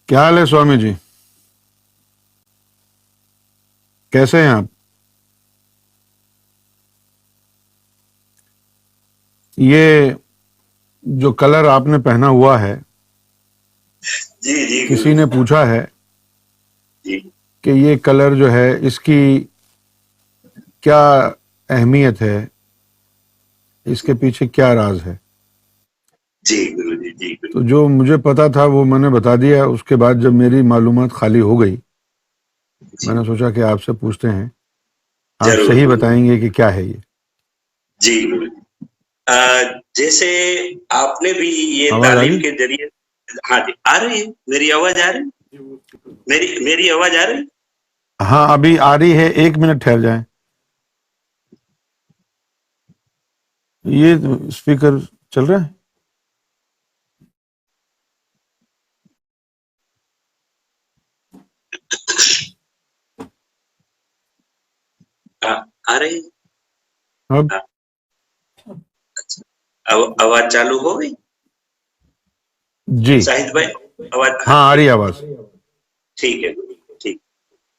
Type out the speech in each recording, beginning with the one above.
क्या हाल है स्वामी जी? कैसे हैं आप? ये जो कलर आपने पहना हुआ है, जी जी किसी गुरु ने पूछा है जी कि ये कलर जो है इसकी क्या अहमियत है, इसके पीछे क्या राज है। जी गुरु जी जी तो गुरु जो मुझे पता था वो मैंने बता दिया। उसके बाद जब मेरी मालूमात खाली हो गई, जी मैंने सोचा कि आपसे पूछते हैं, आप जरूर सही गुरु बताएंगे कि क्या है ये। जी गुरु जैसे आपने भी ये आवाज आ तालीम रही? के जरिए। हाँ जी, आ रही है मेरी आवाज आ रही है? मेरी आवाज आ रही है? हाँ, अभी आ रही है। 1 मिनट ठहर जाएं। ये स्पीकर चल रहा है? आ रही है? अब? हाँ, अच्छा। आवाज चालू हो गई जी। शाहिद भाई? आवाज, हाँ हाँ, आ रही ठीक है है आवाज। ठीक है गुरु ठीक।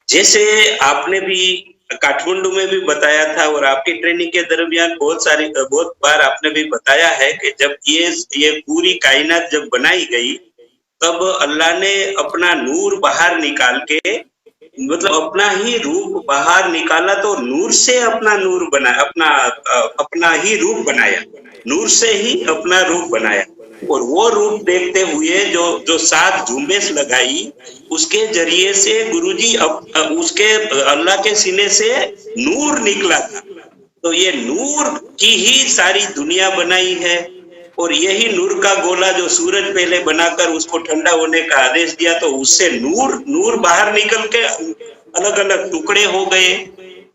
जैसे आपने भी काठमांडू में भी बताया था और आपकी ट्रेनिंग के दरमियान बहुत बार आपने भी बताया है कि जब ये पूरी कायनात जब बनाई गई, तब अल्लाह ने अपना नूर बाहर निकाल के, मतलब अपना ही रूप बाहर निकाला, तो नूर से अपना नूर बना, अपना ही रूप बनाया, नूर से ही अपना रूप बनाया। और वो रूप देखते हुए जो जो 7 झुम्बेश लगाई, उसके जरिए से गुरुजी उसके अल्लाह के सीने से नूर निकला था। तो ये नूर की ही सारी दुनिया बनाई है। और यही नूर का गोला जो सूरज पहले बनाकर उसको ठंडा होने का आदेश दिया, तो उससे नूर नूर बाहर निकल के अलग अलग टुकड़े हो गए।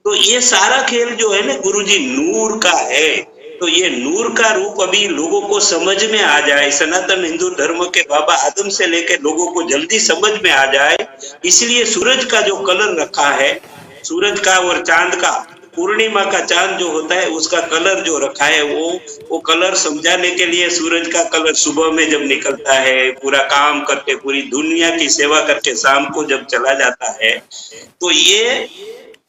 तो ये सारा खेल जो है ना गुरुजी, नूर का है। तो ये नूर का रूप अभी लोगों को समझ में आ जाए, सनातन हिंदू धर्म के बाबा आदम से लेकर लोगों को जल्दी समझ में आ जाए, इसलिए सूरज का जो कलर रखा है, सूरज का और चांद का, पूर्णिमा का चांद जो होता है उसका कलर जो रखा है, वो कलर समझाने के लिए, सूरज का कलर सुबह में जब निकलता है पूरा काम करके, पूरी दुनिया की सेवा करके शाम को जब चला जाता है, तो ये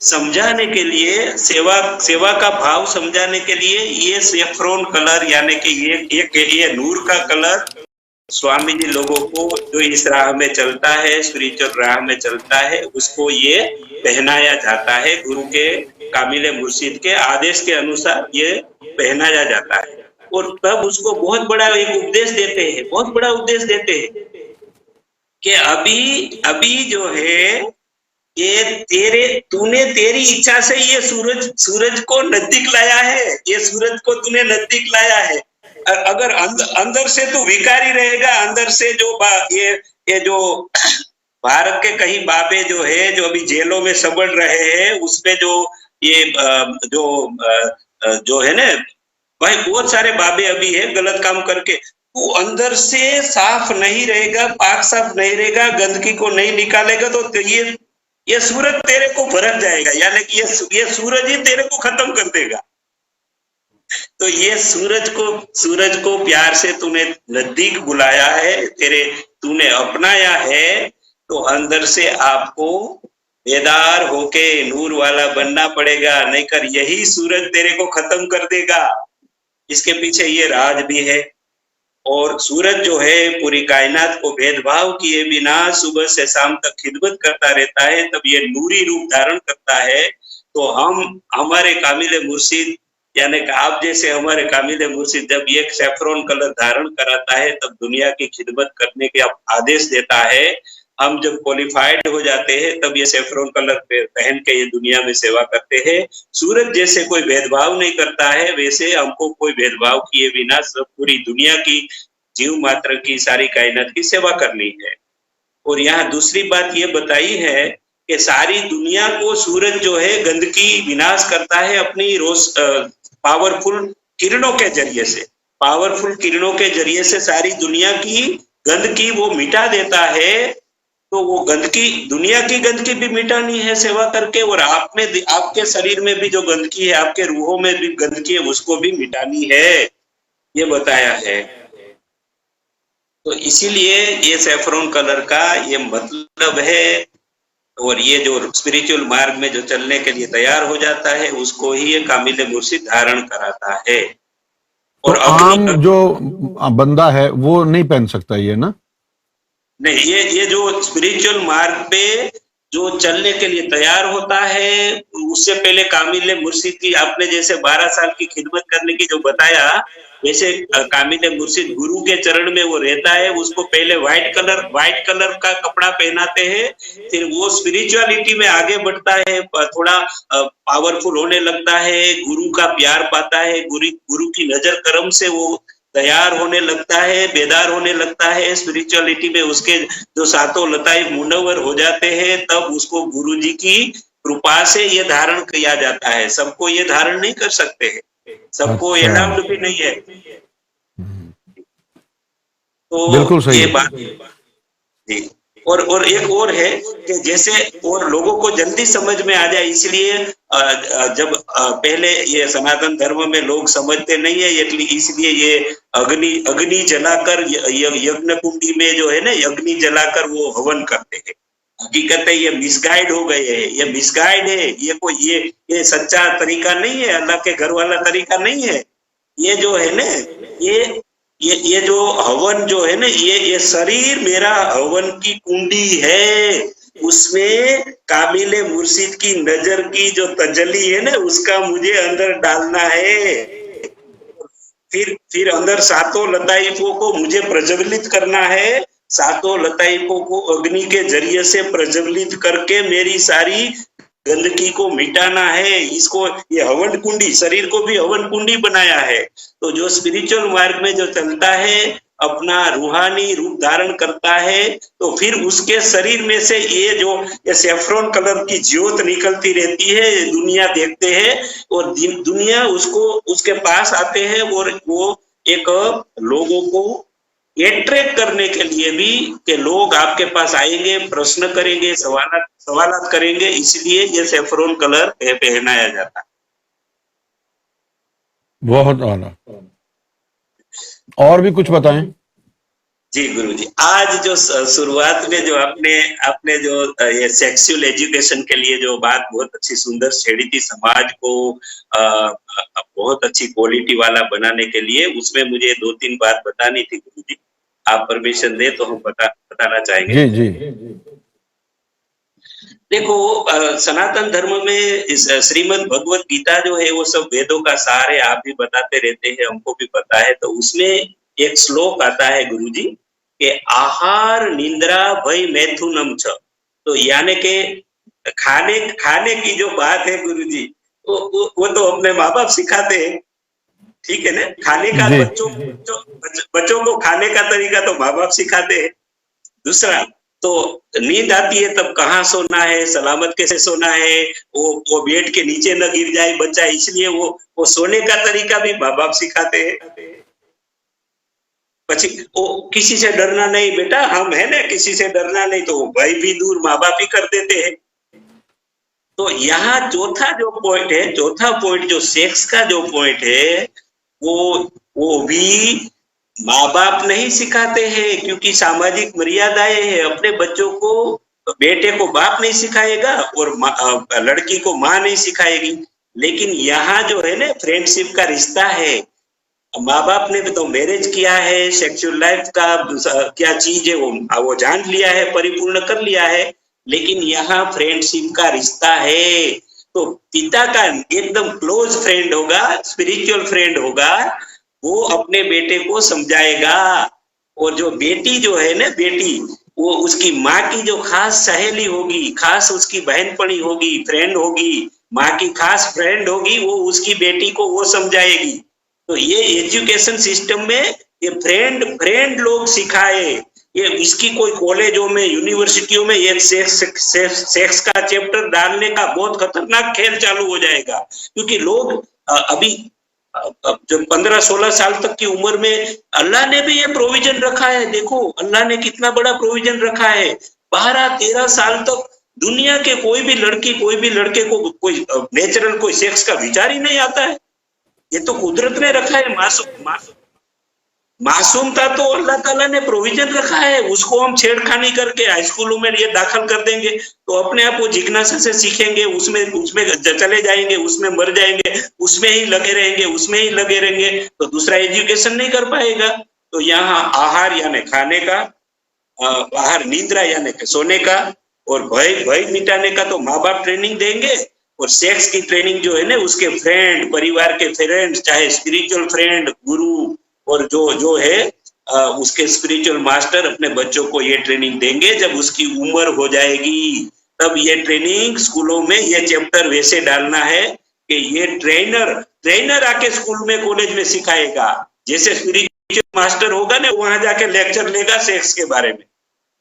समझाने के लिए, सेवा सेवा का भाव समझाने के लिए ये सेफ्रॉन कलर, यानी कि ये नूर का कलर स्वामी जी लोगों को, जो इस राह में चलता है, स्पिरिचुअल राह में चलता है, उसको ये पहनाया जाता है। गुरु के कामिले मुर्शिद के आदेश के अनुसार ये पहनाया जाता है। और तब उसको बहुत बड़ा एक उपदेश देते हैं, बहुत बड़ा उपदेश देते हैं कि अभी अभी जो है, ये तूने तेरी इच्छा से ये सूरज को नजदीक लाया है, ये सूरज को तूने नजदीक लाया है। अगर अंदर से तू विकारी रहेगा, अंदर से जो ये जो भारत के कई बाबे जो है, जो अभी जेलों में सबड़ रहे हैं, उसपे जो ये जो है ना भाई, बहुत सारे बाबे अभी है गलत काम करके, वो अंदर से साफ नहीं रहेगा, पाक साफ नहीं रहेगा, गंदगी को नहीं निकालेगा, तो ये सूरज तेरे को भरक जाएगा, यानी कि ये सूरज ही तेरे को खत्म कर देगा। तो ये सूरज को प्यार से तूने नजदीक बुलाया है, तूने अपनाया है, तो अंदर से आपको बेदार होके नूर वाला बनना पड़ेगा, नहीं कर यही सूरज तेरे को खत्म कर देगा। इसके पीछे ये राज भी है। और सूरज जो है पूरी कायनात को भेदभाव किए बिना सुबह से शाम तक खिदमत करता रहता है, तब ये नूरी रूप धारण करता है। तो हम, हमारे कामिले मुर्शिद, यानी कि आप जैसे हमारे कामिले मुर्शिद, जब ये सैफरॉन कलर धारण कराता है, तब दुनिया की खिदमत करने के आदेश देता है। हम जब क्वालिफाइड हो जाते हैं, तब ये सैफरॉन कलर पहन के ये दुनिया में सेवा करते हैं। सूरज जैसे कोई भेदभाव नहीं करता है, वैसे हमको कोई भेदभाव किए बिना सब पूरी दुनिया की, जीव मात्र की, सारी कायनात की सेवा करनी है। और यहाँ दूसरी बात ये बताई है कि सारी दुनिया को सूरज जो है गंदगी विनाश करता है अपनी रोज पावरफुल किरणों के जरिए से, पावरफुल किरणों के जरिए से सारी दुनिया की गंदगी वो मिटा देता है। तो वो गंदगी, दुनिया की गंदगी भी मिटानी है सेवा करके, और आप में, आपके शरीर में भी जो गंदगी है, आपके रूहों में भी गंदगी है, उसको भी मिटानी है, ये बताया है। तो इसीलिए ये सैफरॉन कलर का ये मतलब है, और ये जो स्पिरिचुअल मार्ग में जो चलने के लिए तैयार हो जाता है उसको ही ये कामिल मुर्शिद धारण कराता है। तो और अग्नि आम जो बंदा है वो नहीं पहन सकता ये ना? नहीं, ये जो स्पिरिचुअल मार्ग पे जो चलने के लिए तैयार होता है उससे पहले कामिल मुर्शिद की, आपने जैसे 12 साल की खिदमत करने की जो बताया, वैसे कामिल मुर्शिद गुरु के चरण में वो रहता है, उसको पहले व्हाइट कलर का कपड़ा पहनाते हैं, फिर वो स्पिरिचुअलिटी में आगे बढ़ता है, थोड़ा पावरफुल होने लगता है, गुरु का प्यार पाता है, गुरु की नजर करम से वो तैयार होने लगता है, बेदार होने लगता है, स्पिरिचुअलिटी में उसके जो सातों लताइफ मुनव्वर हो जाते हैं, तब उसको गुरु जी की कृपा से ये धारण किया जाता है। सबको ये धारण नहीं कर सकते हैं, सबको अच्छा, एलाउड भी नहीं है। बिल्कुल तो सही ये है। बात जी। और एक और है कि जैसे और लोगों को जल्दी समझ में आ जाए, इसलिए जब पहले ये सनातन धर्म में लोग समझते नहीं है, इसलिए ये अग्नि जलाकर यज्ञ कुंडी में जो है ना, अग्नि जलाकर वो हवन करते हैं। हकीकत है ये मिसगाइड हो गए हैं, ये मिसगाइड है, ये कोई ये सच्चा तरीका नहीं है, अल्लाह के घर वाला तरीका नहीं है। ये जो है ना, ये ये जो हवन जो है ना, ये शरीर मेरा हवन की कुंडी है, उसमें काबिले मुर्शिद की नजर की जो तजली है ना, उसका मुझे अंदर डालना है। फिर अंदर सातों लताइफों को मुझे प्रज्वलित करना है, सातों लताइफों को अग्नि के जरिए से प्रज्वलित करके मेरी सारी गंदगी को मिटाना है। इसको ये हवन कुंडी, शरीर को भी हवन कुंडी बनाया है। तो जो स्पिरिचुअल मार्ग में जो चलता है, अपना रूहानी रूप धारण करता है, तो फिर उसके शरीर में से ये सैफरॉन कलर की ज्योत निकलती रहती है, दुनिया देखते हैं और दुनिया उसको उसके पास आते हैं, और वो एक लोगों को एट्रैक्ट करने के लिए भी कि लोग आपके पास आएंगे, प्रश्न करेंगे, सवालात करेंगे, इसलिए ये सैफरॉन कलर पहनाया जाता है। बहुत आला। और भी कुछ बताएं। जी गुरुजी, आज जो शुरुआत में जो आपने जो ये सेक्सुअल एजुकेशन के लिए जो बात बहुत अच्छी सुंदर छेड़ी थी, समाज को बहुत अच्छी क्वालिटी वाला बनाने के लिए, उसमें मुझे 2-3 बात बतानी थी गुरुजी। आप परमिशन दे तो हम बताना चाहेंगे। जी जी। देखो, सनातन धर्म में इस श्रीमद् भगवत गीता जो है वो सब वेदों का सार है, आप भी बताते रहते हैं, हमको भी पता है। तो उसमें एक श्लोक आता है गुरुजी कि आहार निंद्रा भय मैथुनम छ। तो यानी के खाने की जो बात है गुरुजी, वो तो अपने माँ बाप सिखाते हैं, ठीक है ना। खाने का जी। बच्चों को खाने का तरीका तो माँ बाप सिखाते हैं। दूसरा, तो नींद आती है तब कहाँ सोना है, सलामत कैसे सोना है, वो बेड के नीचे न गिर जाए बच्चा, इसलिए वो सोने का तरीका भी माँ बाप सिखाते हैं। पची वो किसी से डरना नहीं बेटा, हम है ना, किसी से डरना नहीं, तो भय भी दूर माँ बाप ही कर देते हैं। तो यहाँ चौथा पॉइंट जो सेक्स का जो पॉइंट है, वो भी माँ बाप नहीं सिखाते हैं, क्योंकि सामाजिक मर्यादाएं हैं। अपने बच्चों को, बेटे को बाप नहीं सिखाएगा और लड़की को माँ नहीं सिखाएगी। लेकिन यहाँ जो है ना, फ्रेंडशिप का रिश्ता है, माँ बाप ने तो मैरिज किया है, सेक्सुअल लाइफ का क्या चीज है वो जान लिया है, परिपूर्ण कर लिया है, लेकिन यहाँ फ्रेंडशिप का रिश्ता है। तो पिता का एकदम क्लोज फ्रेंड होगा, स्पिरिचुअल फ्रेंड होगा, वो अपने बेटे को समझाएगा। और जो बेटी जो है ना, बेटी वो उसकी माँ की जो खास सहेली होगी, खास उसकी बहनपणी होगी, फ्रेंड होगी, माँ की खास फ्रेंड होगी, वो उसकी बेटी को वो समझाएगी। तो ये एजुकेशन सिस्टम में ये फ्रेंड लोग सिखाए, ये इसकी कोई कॉलेजों में, यूनिवर्सिटियों में ये सेक्स का चैप्टर डालने का बहुत खतरनाक खेल चालू हो जाएगा। क्योंकि लोग अभी जो 15-16 साल तक की उम्र में अल्लाह ने भी ये प्रोविजन रखा है। देखो अल्लाह ने कितना बड़ा प्रोविजन रखा है। 12-13 साल तक दुनिया के कोई भी लड़की, कोई भी लड़के को कोई नेचुरल कोई सेक्स का विचार ही नहीं आता है। ये तो कुदरत ने रखा है। मासूम मासूमता तो अल्लाह ताला ने प्रोविजन रखा है, उसको हम छेड़खानी करके हाई स्कूलों में ये दाखिल कर देंगे तो अपने आप वो जिज्ञासा से सीखेंगे, उसमें उसमें चले जाएंगे, उसमें मर जाएंगे, उसमें ही लगे रहेंगे, उसमें ही लगे रहेंगे, तो दूसरा एजुकेशन नहीं कर पाएगा। तो यहाँ आहार यानी खाने का, आहार निद्रा यानी सोने का, और भय भय मिटाने का तो माँ बाप ट्रेनिंग देंगे, और सेक्स की ट्रेनिंग जो है ना उसके फ्रेंड, परिवार के फ्रेंड, चाहे स्पिरिचुअल फ्रेंड, गुरु और जो जो है उसके स्पिरिचुअल मास्टर अपने बच्चों को ये ट्रेनिंग देंगे। जब उसकी उम्र हो जाएगी तब ये ट्रेनिंग स्कूलों में ये चैप्टर वैसे डालना है कि ये ट्रेनर आके स्कूल में कॉलेज में सिखाएगा, जैसे स्पिरिचुअल मास्टर होगा ना वहां जाके लेक्चर लेगा सेक्स के बारे में।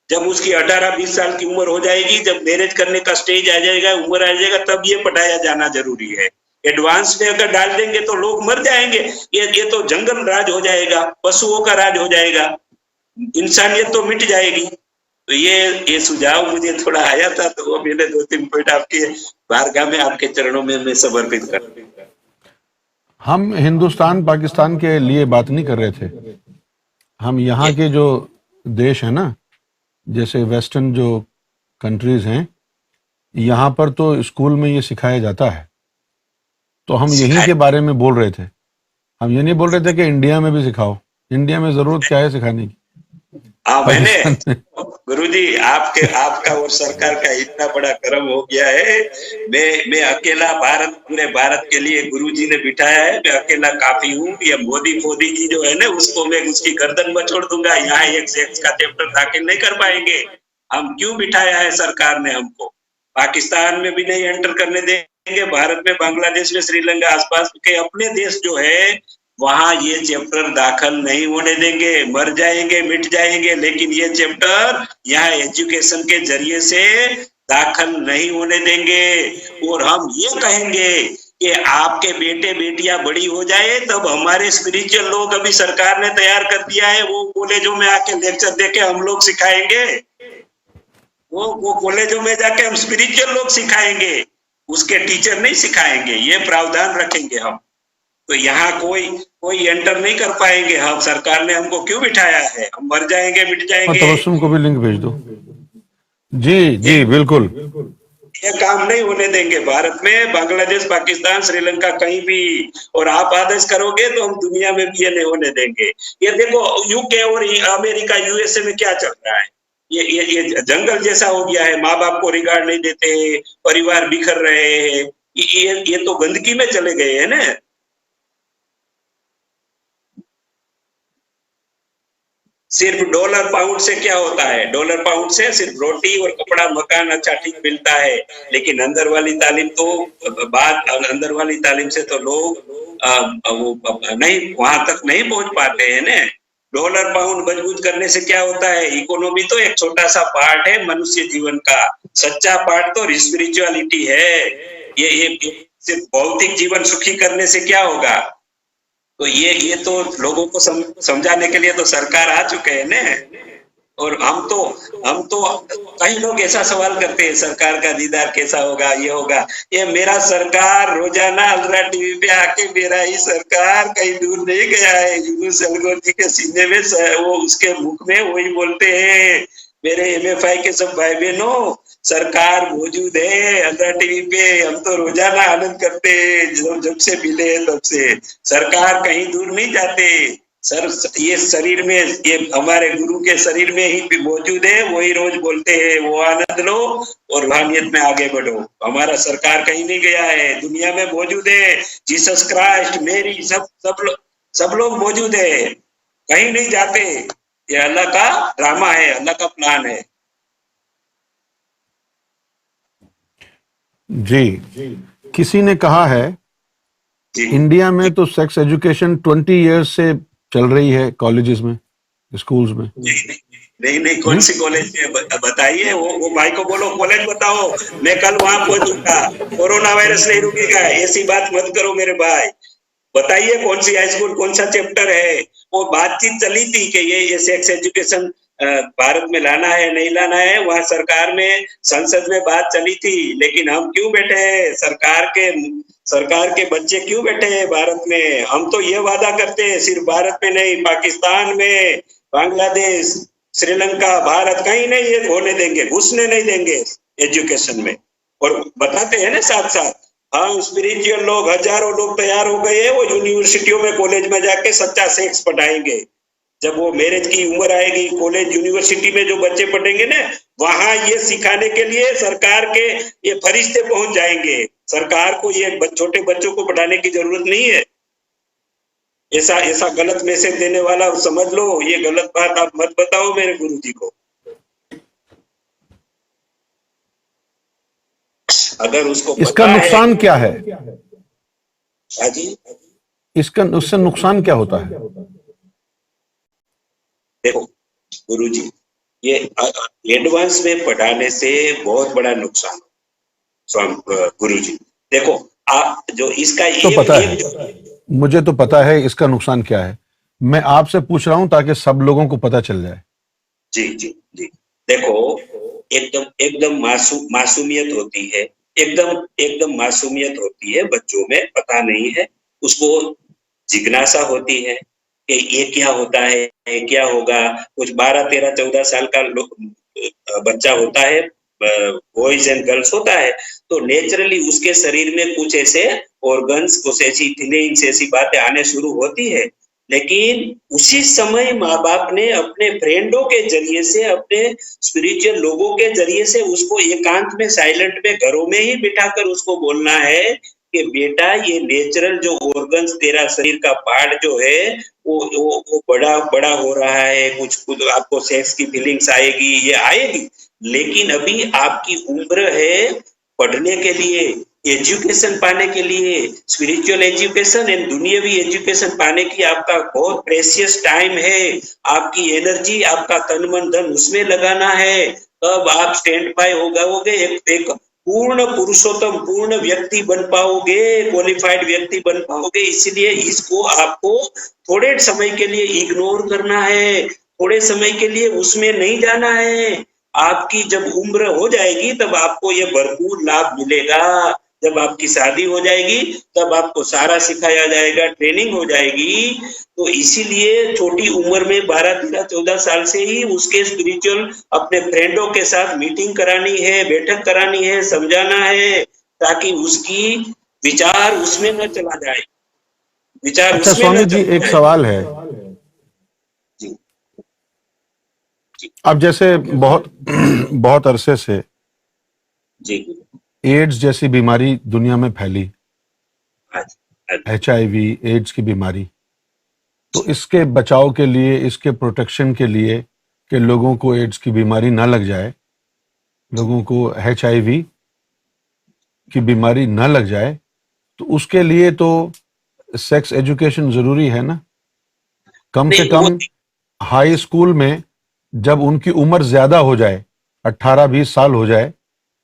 जब उसकी 18-20 साल की उम्र हो जाएगी, जब मैरिज करने का स्टेज आ जाएगा, उम्र आ जाएगा, तब ये पढ़ाया जाना जरूरी है। एडवांस में अगर डाल देंगे तो लोग मर जाएंगे, ये तो जंगल राज हो जाएगा, पशुओं का राज हो जाएगा, इंसानियत तो मिट जाएगी। तो ये सुझाव मुझे थोड़ा आया था, तो वो मैंने 2-3 पॉइंट आपके बारगाह में, आपके चरणों में मैं समर्पित कर। हम हिंदुस्तान पाकिस्तान के लिए बात नहीं कर रहे थे, हम यहाँ के जो देश है ना, जैसे वेस्टर्न जो कंट्रीज हैं, यहाँ पर तो स्कूल में ये सिखाया जाता है, तो हम यहीं के बारे में बोल रहे थे। हम ये नहीं बोल रहे थे कि इंडिया में भी सिखाओ। इंडिया में जरूरत क्या है सिखाने की? मैंने गुरुजी आपका और सरकार का इतना बड़ा कर्म हो गया है। मैं अकेला पूरे भारत के लिए गुरुजी ने बिठाया है, मैं अकेला काफी हूँ। ये मोदी जी जो है ना, उसको मैं उसकी गर्दन मचोड़ दूंगा। यहाँ एक सेक्स का चैप्टर दाखिल नहीं कर पाएंगे। हम क्यों बिठाया है सरकार ने हमको? पाकिस्तान में भी नहीं एंटर करने देंगे, भारत में, बांग्लादेश में, श्रीलंका, आसपास के अपने देश जो है वहां ये चैप्टर दाखिल नहीं होने देंगे। मर जाएंगे, मिट जाएंगे, लेकिन ये चैप्टर यहाँ एजुकेशन के जरिए से दाखिल नहीं होने देंगे। और हम ये कहेंगे कि आपके बेटे बेटियां बड़ी हो जाए तब हमारे स्पिरिचुअल लोग, अभी सरकार ने तैयार कर दिया है, वो कॉलेजों में आके लेक्चर देके हम लोग सिखाएंगे। वो कॉलेजों में जाके हम स्पिरिचुअल लोग सिखाएंगे, उसके टीचर नहीं सिखाएंगे। ये प्रावधान रखेंगे हम। तो यहाँ कोई एंटर नहीं कर पाएंगे। हम, सरकार ने हमको क्यों बिठाया है? हम मर जाएंगे, मिट जाएंगे। तबस्सुम को भी लिंक भेज दो। जी बिल्कुल। ये काम नहीं होने देंगे भारत में, बांग्लादेश, पाकिस्तान, श्रीलंका, कहीं भी। और आप आदेश करोगे तो हम दुनिया में भी ये नहीं होने देंगे। ये देखो यूके और अमेरिका, यूएसए में क्या चल रहा है। ये जंगल जैसा हो गया है। माँ बाप को रिगार्ड नहीं देते, परिवार बिखर रहे हैं। ये तो गंदगी में चले गए हैं ना। सिर्फ डॉलर पाउंड से क्या होता है? डॉलर पाउंड से सिर्फ रोटी और कपड़ा, मकान अच्छा ठीक मिलता है, लेकिन अंदर वाली तालीम से तो लोग वो नहीं, वहां तक नहीं पहुंच पाते हैं ना। डॉलर पाउंड मजबूत करने से क्या होता है? इकोनॉमी तो एक छोटा सा पार्ट है मनुष्य जीवन का, सच्चा पार्ट तो स्पिरिचुअलिटी है। ये सिर्फ भौतिक जीवन सुखी करने से क्या होगा? तो ये तो लोगों को समझाने के लिए तो सरकार आ चुके हैं ना। और हम तो कई लोग ऐसा सवाल करते हैं, सरकार का दीदार कैसा होगा, ये होगा। ये मेरा सरकार रोजाना अलरा टीवी पे आके, मेरा ही सरकार कहीं दूर नहीं गया है। यूनुस अलगोर जी के सीने में वो, उसके मुख में वही बोलते हैं। मेरे MFI के सब भाई बहनों, सरकार मौजूद है अलरा टीवी पे। हम तो रोजाना आनंद करते हैं, जब से मिले तब से। सरकार कहीं दूर नहीं जाते सर। ये शरीर में, ये हमारे गुरु के शरीर में ही मौजूद है। वही रोज बोलते हैं, वो आनंद लो और रूहानियत में आगे बढ़ो। हमारा सरकार कहीं नहीं गया है, दुनिया में मौजूद है। जीसस क्राइस्ट, मेरी, सब लोग मौजूद है, कहीं नहीं जाते। ये अल्लाह का ड्रामा है, अल्लाह का प्लान है। जी, किसी ने कहा है इंडिया में तो सेक्स एजुकेशन 20 इयर्स से चल रही है कॉलेजेस में, स्कूल्स में। नहीं, कौन सी कॉलेज में बताइए? वो भाई को बोलो कॉलेज बताओ, मैं कल वहां पहुंचूंगा। कोरोना वायरस नहीं रुकेगा, ऐसी बात मत करो मेरे भाई। बताइए कौन सी हाई स्कूल, कौन सा चैप्टर है? वो बातचीत चली थी कि ये सेक्स एजुकेशन भारत में लाना है नहीं लाना है, वहाँ सरकार में संसद में बात चली थी, लेकिन हम क्यों बैठे हैं? सरकार के बच्चे क्यों बैठे हैं भारत में? हम तो ये वादा करते हैं सिर्फ भारत में नहीं, पाकिस्तान में, बांग्लादेश, श्रीलंका, भारत कहीं नहीं ये होने देंगे, घुसने नहीं देंगे एजुकेशन में। और बताते हैं ना साथ साथ, हाँ स्पिरिचुअल लोग, हजारों लोग तैयार हो गए हैं, वो यूनिवर्सिटियों में कॉलेज में जाके सच्चा सेक्स पढ़ाएंगे। जब वो मैरिज की उम्र आएगी, कॉलेज यूनिवर्सिटी में जो बच्चे पढ़ेंगे ना, वहां ये सिखाने के लिए सरकार के ये फरिश्ते पहुंच जाएंगे। सरकार को ये छोटे बच्चों को पढ़ाने की जरूरत नहीं है। ऐसा ऐसा गलत मैसेज देने वाला समझ लो, ये गलत बात आप मत बताओ मेरे गुरुजी को। अगर उसको इसका पता नुकसान है, क्या है? हाँ जी, इसका उससे नुकसान क्या होता है? देखो गुरुजी, ये एडवांस में पढ़ाने से बहुत बड़ा नुकसान गुरुजी। देखो आप जो इसका तो पता है, मुझे तो पता है इसका नुकसान क्या है। मैं आपसे पूछ रहा हूं ताकि सब लोगों को पता चल जाए। जी जी जी, देखो एकदम एकदम मासूमियत होती है, एकदम एकदम मासूमियत होती है बच्चों में, पता नहीं है उसको, जिज्ञासा होती है कि ये क्या होता है, ये क्या होगा। कुछ 12, 13, 14 साल का बच्चा होता है, बॉयज एंड गर्ल्स होता है, तो नेचुरली उसके शरीर में कुछ ऐसे ऑर्गन्स, कुछ ऐसी फीलिंग्स, ऐसी बातें आने शुरू होती है। लेकिन उसी समय माँ बाप ने अपने फ्रेंडों के जरिए से, अपने स्पिरिचुअल लोगों के जरिए से उसको एकांत में, साइलेंट में, घरों में ही बिठाकर उसको बोलना है कि बेटा ये नेचुरल जो ऑर्गन्स, तेरा शरीर का पार्ट जो है वो बड़ा बड़ा हो रहा है, कुछ आपको सेक्स की फीलिंग्स आएगी, ये आएगी, लेकिन अभी आपकी उम्र है पढ़ने के लिए, एजुकेशन पाने के लिए, स्पिरिचुअल एजुकेशन एंड दुनियावी एजुकेशन पाने की आपका बहुत प्रेशियस टाइम है। आपकी एनर्जी, आपका तन मन धन उसमें लगाना है, तब आप स्टैंड बाय होगे, एक पूर्ण पुरुषोत्तम, पूर्ण व्यक्ति बन पाओगे, क्वालिफाइड व्यक्ति बन पाओगे। इसलिए इसको आपको थोड़े समय के लिए इग्नोर करना है, थोड़े समय के लिए उसमें नहीं जाना है। आपकी जब उम्र हो जाएगी तब आपको ये भरपूर लाभ मिलेगा। जब आपकी शादी हो जाएगी तब आपको सारा सिखाया जाएगा, ट्रेनिंग हो जाएगी। तो इसीलिए छोटी उम्र में 12, 13, 14 साल से ही उसके स्पिरिचुअल अपने फ्रेंडों के साथ मीटिंग करानी है, बैठक करानी है, समझाना है, ताकि उसकी विचार उसमें न चला जाए, विचार अच्छा उसमें स्वामी न जी, चला एक जाए। सवाल है। जी अब जैसे बहुत बहुत अरसे से जी एड्स जैसी बीमारी दुनिया में फैली, जी HIV एड्स की बीमारी, तो इसके बचाव के लिए, इसके प्रोटेक्शन के लिए कि लोगों को एड्स की बीमारी ना लग जाए, लोगों को HIV की बीमारी ना लग जाए, तो उसके लिए तो सेक्स एजुकेशन जरूरी है ना? कम से नहीं, वो कम हाई स्कूल में जब उनकी उम्र ज्यादा हो जाए, 18-20 साल हो जाए,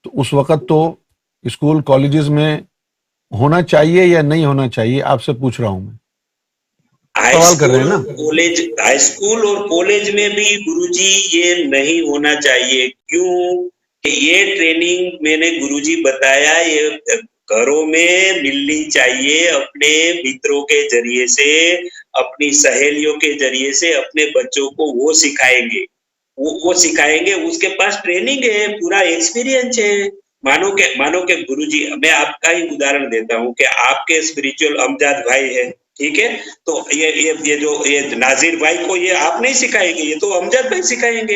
तो उस वक्त तो स्कूल कॉलेजेस में होना चाहिए या नहीं होना चाहिए, आपसे पूछ रहा हूं मैं। सवाल कर रहे हैं ना? हाई स्कूल और कॉलेज में भी गुरुजी ये नहीं होना चाहिए। क्यों? कि ये ट्रेनिंग मैंने गुरुजी बताया, ये घरों में मिलनी चाहिए, अपने मित्रों के जरिए से, अपनी सहेलियों के जरिए से अपने बच्चों को वो सिखाएंगे, वो सिखाएंगे। उसके पास ट्रेनिंग है, पूरा एक्सपीरियंस है। मानो के गुरुजी, मैं आपका ही उदाहरण देता हूँ कि आपके स्पिरिचुअल अमजद भाई है, ठीक है, तो ये जो ये नाजिर भाई को ये आप नहीं सिखाएंगे, ये तो अमजद भाई सिखाएंगे।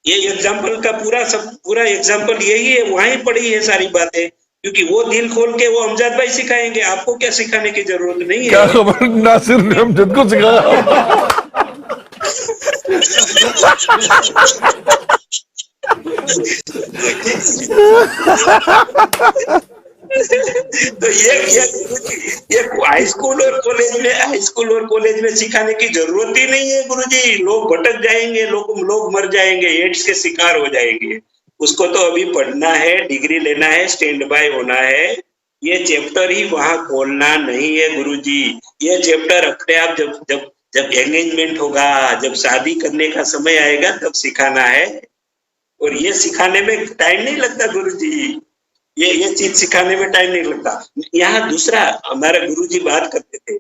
ये एग्जाम्पल का पूरा एग्जाम्पल यही है, वहां ही पड़ी है सारी बातें, क्योंकि वो दिल खोल के वो अमजद भाई सिखाएंगे, आपको क्या सिखाने की जरूरत नहीं क्या है। खबर, नासिर ने अमजद को सिखाया? तो ये हाई स्कूल और कॉलेज में सिखाने की जरूरत ही नहीं है गुरुजी। लोग भटक जाएंगे, लोग मर जाएंगे, एड्स के शिकार हो जाएंगे। उसको तो अभी पढ़ना है, डिग्री लेना है, स्टैंड बाय होना है। ये चैप्टर ही वहां खोलना नहीं है गुरुजी। ये चैप्टर अपने आप जब जब एंगेजमेंट होगा, जब शादी करने का समय आएगा तब सिखाना है। और ये सिखाने में टाइम नहीं लगता गुरुजी, ये चीज सिखाने में टाइम नहीं लगता। यहाँ दूसरा, हमारे गुरुजी बात करते थे,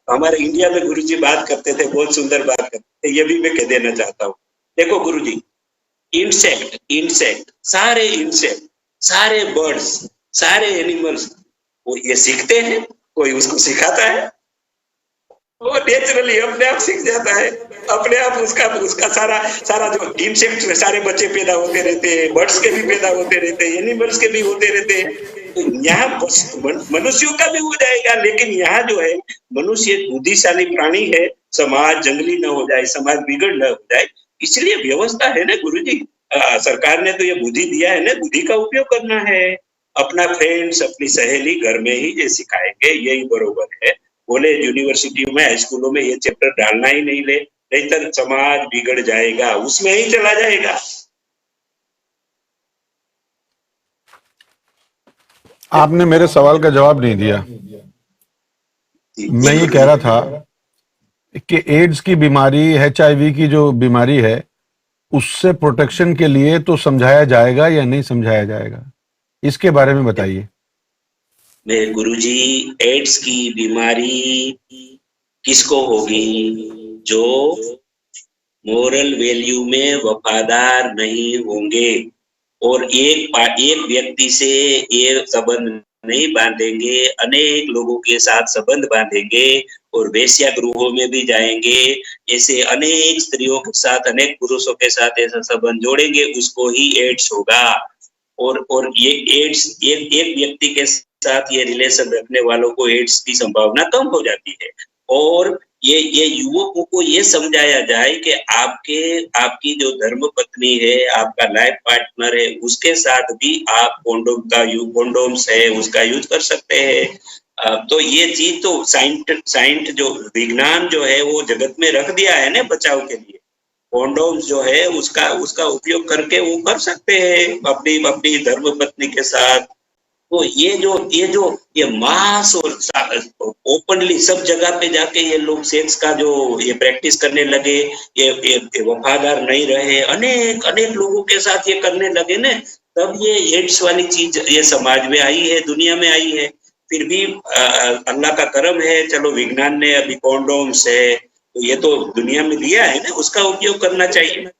हमारे इंडिया में गुरुजी बात करते थे, बहुत सुंदर बात करते थे, ये भी मैं कह देना चाहता हूँ। देखो गुरुजी, इंसेक्ट इंसेक्ट इंसेक्ट, सारे बर्ड्स, सारे एनिमल्स, वो ये सीखते हैं, कोई उसको सिखाता है? वो नेचुरली अपने आप सीख जाता है, अपने आप उसका उसका सारा सारा जो इंसेक्ट सारे बच्चे पैदा होते रहते हैं, बर्ड्स के भी पैदा होते रहते हैं, एनिमल्स के भी होते रहते हैं। तो यहाँ मनुष्यों का भी हो जाएगा, लेकिन यहाँ जो है मनुष्य एक बुद्धिशाली प्राणी है, समाज जंगली न हो जाए, समाज बिगड़ न हो जाए, इसलिए व्यवस्था है ना गुरुजी। सरकार ने तो ये बुद्धि दिया है ना, बुद्धि का उपयोग करना है। अपना फ्रेंड्स, अपनी सहेली घर में ही ये सिखाएंगे, यही बरोबर है। बोले यूनिवर्सिटियों में, हाई स्कूलों में ये चैप्टर डालना ही नहीं, ले नहीं तो समाज बिगड़ जाएगा, उसमें ही चला जाएगा। आपने मेरे सवाल का जवाब नहीं दिया। मैं ये कह रहा था कि एड्स की बीमारी, HIV की जो बीमारी है, उससे प्रोटेक्शन के लिए तो समझाया जाएगा या नहीं समझाया जाएगा, इसके बारे में बताइए। मेरे गुरुजी, एड्स की बीमारी किसको होगी? जो मोरल वैल्यू में वफादार नहीं होंगे और एक व्यक्ति से ये संबंध नहीं बांधेंगे, अनेक लोगों के साथ संबंध बांधेंगे और वेश्या गृहों में भी जाएंगे, ऐसे अनेक स्त्रियों के साथ, अनेक पुरुषों के साथ ऐसा संबंध जोड़ेंगे, उसको ही एड्स होगा। और ये एड्स एक व्यक्ति के साथ ये रिलेशन रखने वालों को एड्स की संभावना कम हो जाती है। और ये युवकों को ये समझाया जाए कि आपकी जो धर्म पत्नी है, आपका लाइफ पार्टनर है, उसके साथ भी आप कॉन्डोम्स है उसका यूज कर सकते हैं। तो ये चीज तो साइंट जो विज्ञान जो है वो जगत में रख दिया है ना बचाव के लिए। कॉन्डोम्स जो है उसका उपयोग करके वो कर सकते हैं अपनी धर्म पत्नी के साथ। तो ये मास और ओपनली सब जगह पे जाके ये लोग सेक्स का जो ये प्रैक्टिस करने लगे, ये वफादार नहीं रहे, अनेक लोगों के साथ ये करने लगे ना, तब ये एड्स वाली चीज ये समाज में आई है, दुनिया में आई है। फिर भी अल्लाह का करम है, चलो विज्ञान ने अभी कॉन्डोम्स है, तो ये तो दुनिया में दिया है ना, उसका उपयोग करना चाहिए।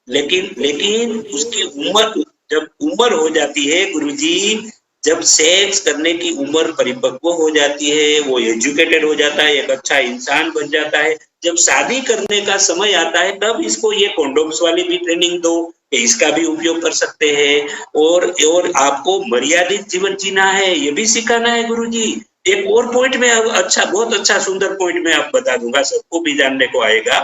लेकिन उसकी जब उम्र हो जाती है गुरुजी, जब सेक्स करने की उम्र परिपक्व हो जाती है, वो एजुकेटेड हो जाता है, एक अच्छा इंसान बन जाता है, जब शादी करने का समय आता है तब इसको ये कॉन्डोम्स वाली भी ट्रेनिंग दो कि इसका भी उपयोग कर सकते हैं। और आपको मर्यादित जीवन जीना है, ये भी सिखाना है गुरुजी। एक और पॉइंट में बहुत अच्छा सुंदर पॉइंट में आप बता दूंगा, सबको भी जानने को आएगा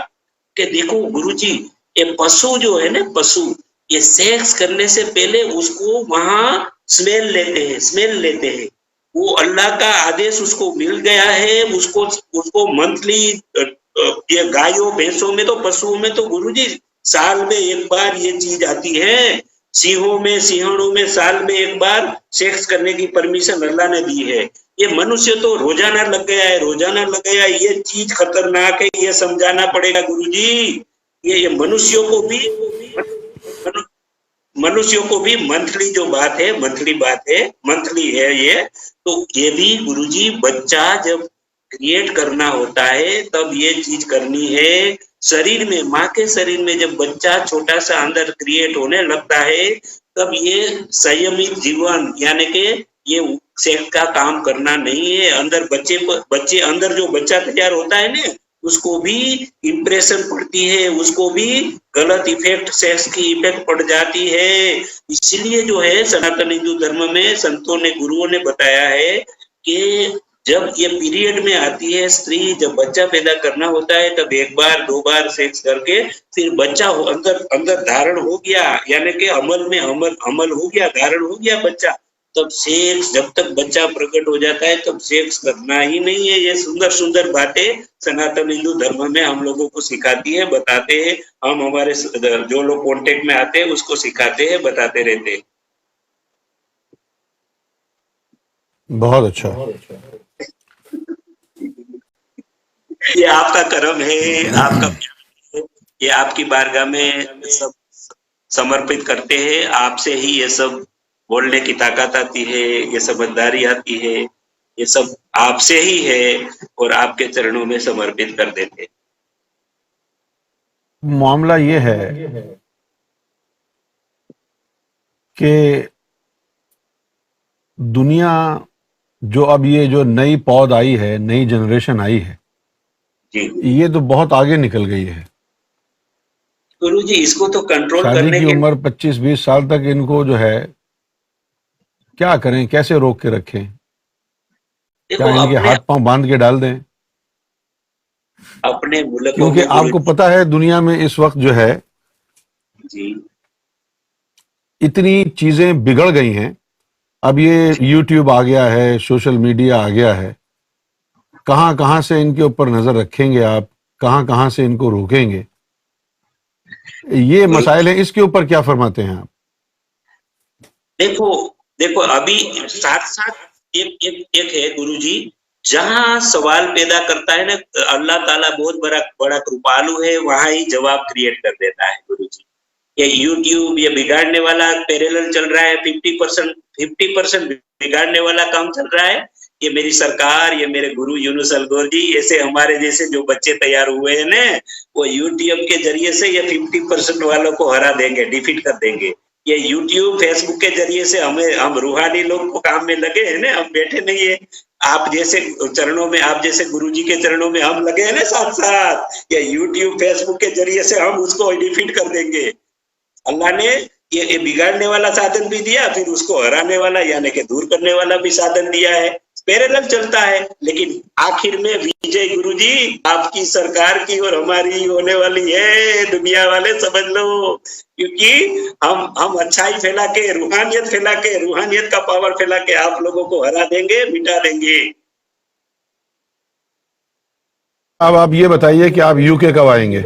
कि देखो गुरुजी, ये पशु जो है ना, पशु ये सेक्स करने से पहले उसको वहां स्मेल लेते हैं। वो अल्लाह का आदेश उसको मिल गया है, उसको मंथली, ये गायों भैंसों में तो, पशुओं में तो गुरुजी साल में एक बार ये चीज आती है। सिंहणों में साल में एक बार सेक्स करने की परमिशन अल्लाह ने दी है। ये मनुष्य तो रोजाना लग गया, ये चीज खतरनाक है, ये समझाना पड़ेगा गुरुजी। ये मनुष्यों को भी मंथली जो बात है, मंथली है ये। तो ये भी गुरुजी, बच्चा जब क्रिएट करना होता है तब ये चीज करनी है। शरीर में, माँ के शरीर में जब बच्चा छोटा सा अंदर क्रिएट होने लगता है, तब ये संयमित जीवन, यानी कि ये सेक्स का काम करना नहीं है। अंदर बच्चे अंदर जो बच्चा तैयार होता है ना, उसको भी इम्प्रेशन पड़ती है, उसको भी गलत इफेक्ट, सेक्स की इफेक्ट पड़ जाती है। इसलिए जो है सनातन हिंदू धर्म में संतों ने, गुरुओं ने बताया है कि जब ये पीरियड में आती है स्त्री, जब बच्चा पैदा करना होता है, तब एक बार दो बार सेक्स करके फिर बच्चा अंदर धारण हो गया, यानी कि अमल हो गया, धारण हो गया बच्चा, तब सेक्स, जब तक बच्चा प्रकट हो जाता है तब सेक्स करना ही नहीं है। ये सुंदर बातें सनातन हिंदू धर्म में हम लोगों को सिखाती है, बताते हैं। हम हमारे जो लोग कांटेक्ट में आते हैं उसको सिखाते हैं, बताते रहते हैं। बहुत अच्छा। ये आपका कर्म है, आपका प्यार है, ये आपकी बारगाह में सब समर्पित करते हैं। आपसे ही ये सब बोलने की ताकत आती है, ये समझदारी आती है, ये सब आपसे ही है और आपके चरणों में समर्पित कर देते हैं। मामला ये है कि दुनिया जो अब ये जो नई पौध आई है, नई जनरेशन आई है, जी ये तो बहुत आगे निकल गई है। गुरु जी, इसको तो कंट्रोल शादी करने की के उम्र 25-20 साल तक इनको जो है क्या करें, कैसे रोक के रखें? क्या देखो इनके अपने हाथ पांव बांध के डाल दें? अपने मुल्कों क्योंकि में गुरु आपको पता है दुनिया में इस वक्त जो है जी इतनी चीजें बिगड़ गई हैं। अब ये यूट्यूब आ गया है, सोशल मीडिया आ गया है, कहां कहां से इनके ऊपर नजर रखेंगे आप, कहां कहां से इनको रोकेंगे? ये गुरु मसाइल हैं, इसके ऊपर क्या फरमाते हैं आप? देखो देखो अभी साथ साथ एक है गुरु जी, जहां सवाल पैदा करता है ना, अल्लाह ताला बहुत बड़ा बड़ा कृपालु है, वहां ही जवाब क्रिएट कर देता है गुरु जी। ये यूट्यूब ये बिगाड़ने वाला पैरेलल चल रहा है, 50% बिगाड़ने वाला काम चल रहा है। ये मेरी सरकार, ये मेरे गुरु यूनुस अलगोर जी, ऐसे हमारे जैसे जो बच्चे तैयार हुए हैं ना, वो यूट्यूब के जरिए से ये 50% वालों को हरा देंगे, डिफीट कर देंगे। ये यूट्यूब फेसबुक के जरिए से हम रूहानी लोग को काम में लगे हैं ना, हम बैठे नहीं है। आप जैसे चरणों में, आप जैसे गुरुजी के चरणों में हम लगे हैं ना साथ साथ, या यूट्यूब फेसबुक के जरिए से हम उसको डिफीट कर देंगे। अल्लाह ने ये बिगाड़ने वाला साधन भी दिया, फिर उसको हराने वाला यानी कि दूर करने वाला भी साधन दिया है। पैरेलल चलता है, लेकिन आखिर में विजय गुरुजी आपकी सरकार की और हमारी होने वाली है। दुनिया वाले समझ लो, क्योंकि हम अच्छाई फैला के, रूहानियत का पावर फैला के आप लोगों को हरा देंगे, मिटा देंगे। अब आप ये बताइए कि आप यूके कब आएंगे?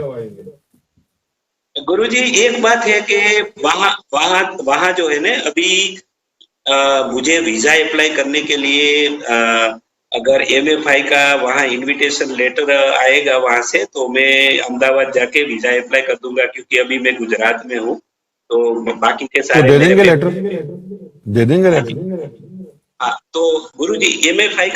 गुरुजी एक बात है कि वहां वहां वहां जो है ना अभी मुझे वीजा अप्लाई करने के लिए अगर एमएफआई का वहाँ इनविटेशन लेटर आएगा वहां से, तो मैं अहमदाबाद जाके वीजा अप्लाई कर दूंगा, क्योंकि अभी मैं गुजरात में हूँ। तो बाकी के तो सारे दे मेरे देंगे लेटर, दे देंगे हाँ लेटर। जी। हाँ, तो गुरुजी एमएफआई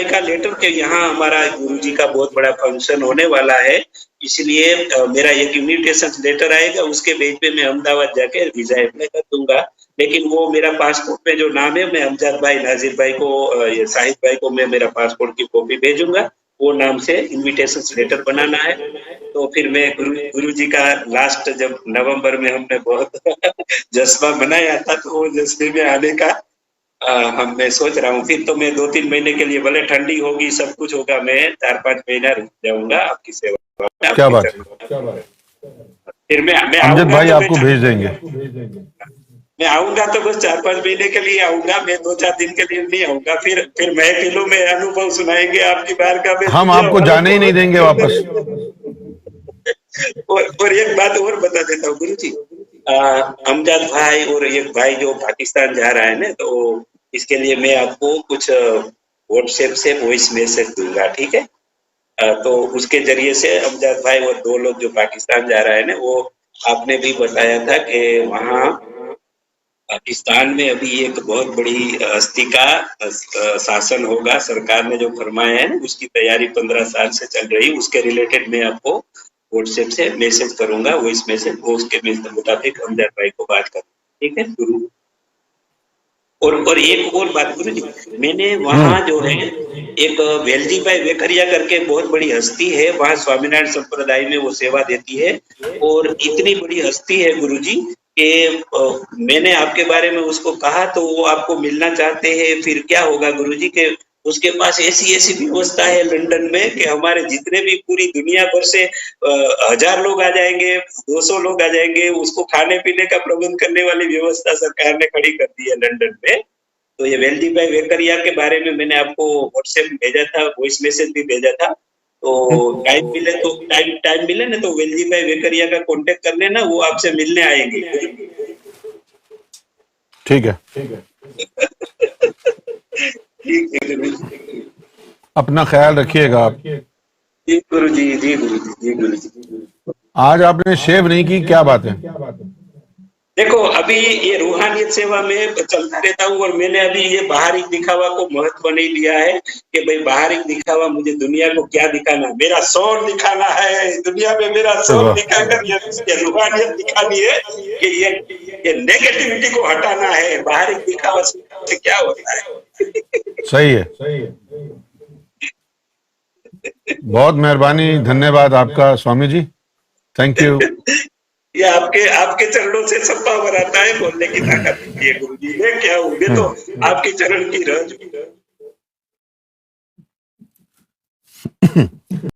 का लेटर के यहाँ हमारा गुरुजी का बहुत बड़ा फंक्शन होने वाला है, इसलिए मेरा एक इन्विटेशन लेटर आएगा, उसके बेस पे मैं अहमदाबाद जाके वीजा अप्लाई कर दूंगा। लेकिन वो मेरा पासपोर्ट में जो नाम है, मैं अमजद भाई, नाजिर भाई को, ये शाहिद भाई को मैं मेरा पासपोर्ट की कॉपी भेजूंगा। वो नाम से इन्विटेशन लेटर बनाना है। तो फिर मैं गुरु जी का लास्ट जब नवंबर में हमने बहुत जज्बा बनाया था, तो वो जज्बे में आने का हम मैं सोच रहा हूँ। फिर तो मैं 2-3 महीने के लिए, भले ठंडी होगी सब कुछ होगा, मैं 4-5 महीना रुक जाऊंगा आपकी सेवा में, क्या आपकी बात है, चरणों में। फिर मैं अमजद आऊंगा भाई तो आपको भेज देंगे। मैं आऊंगा तो बस 4-5 महीने के लिए आऊंगा, मैं 2-4 दिन के लिए नहीं आऊंगा। फिर महफिलों में अनुभव सुनाएंगे आपकी बारगाह में हम दुनिया आपको वालों जाने ही नहीं देंगे वापस। को। और एक बात और बता देता हूँ गुरु जी, अमजद भाई और एक भाई जो पाकिस्तान जा रहा है ना, तो इसके लिए मैं आपको कुछ व्हाट्सएप से वॉइस मैसेज दूंगा, ठीक है? तो उसके जरिए से अमजद भाई और 2 लोग जो पाकिस्तान जा रहा है ना, वो आपने भी बताया था कि वहाँ पाकिस्तान में अभी एक बहुत बड़ी हस्ती का शासन होगा। सरकार ने जो फरमाया है उसकी तैयारी 15 साल से चल रही, उसके रिलेटेड मैं आपको व्हाट्सएप से मैसेज करूंगा, वॉइस मैसेज, वो उसके मुताबिक अमजद भाई को बात करूँ, ठीक है गुरु? और एक और बात गुरु जी, मैंने वहाँ जो है एक वेलजी भाई वेकरिया करके बहुत बड़ी हस्ती है, वहाँ स्वामीनारायण संप्रदाय में वो सेवा देती है, और इतनी बड़ी हस्ती है गुरु जी कि मैंने आपके बारे में उसको कहा, तो वो आपको मिलना चाहते हैं। फिर क्या होगा गुरु जी के उसके पास ऐसी ऐसी व्यवस्था है लंदन में कि हमारे जितने भी पूरी दुनिया भर से 1000 लोग आ जाएंगे, 200 लोग आ जाएंगे, उसको खाने पीने का प्रबंध करने वाली व्यवस्था सरकार ने खड़ी कर दी है लंदन में। तो ये वेल्दी भाई वेकरिया के बारे में मैंने आपको व्हाट्सएप भेजा था, वॉइस मैसेज भी भेजा था। तो टाइम मिले ना, तो वेल्दी भाई वेकरिया का कांटेक्ट कर लेना, वो आपसे मिलने आएंगे। ठीक है, ठीक है। अपना ख्याल रखिएगा आप। जी गुरु जी, जी गुरु जी, जी गुरु जी। आज आपने शेव नहीं की, क्या बात है? देखो अभी ये रूहानियत सेवा में चलता रहता हूँ और मैंने अभी ये बाहरी दिखावा को महत्व नहीं लिया है कि भाई बाहरी दिखावा, मुझे दुनिया को क्या दिखाना, मेरा सोल दिखाना है दुनिया में, मेरा अरे सोल वाह, दिखाकर ये रूहानियत दिखानी है कि ये नेगेटिविटी को हटाना है। बाहरी दिखावा से क्या होता है? सही है। बहुत मेहरबानी, धन्यवाद आपका स्वामी जी। Thank you. ये आपके आपके चरणों से सब पावर आता है, बोलने की ताकत होती है गुरु जी। मैं क्या हूँ, मैं तो आपके चरण की रज हूँ।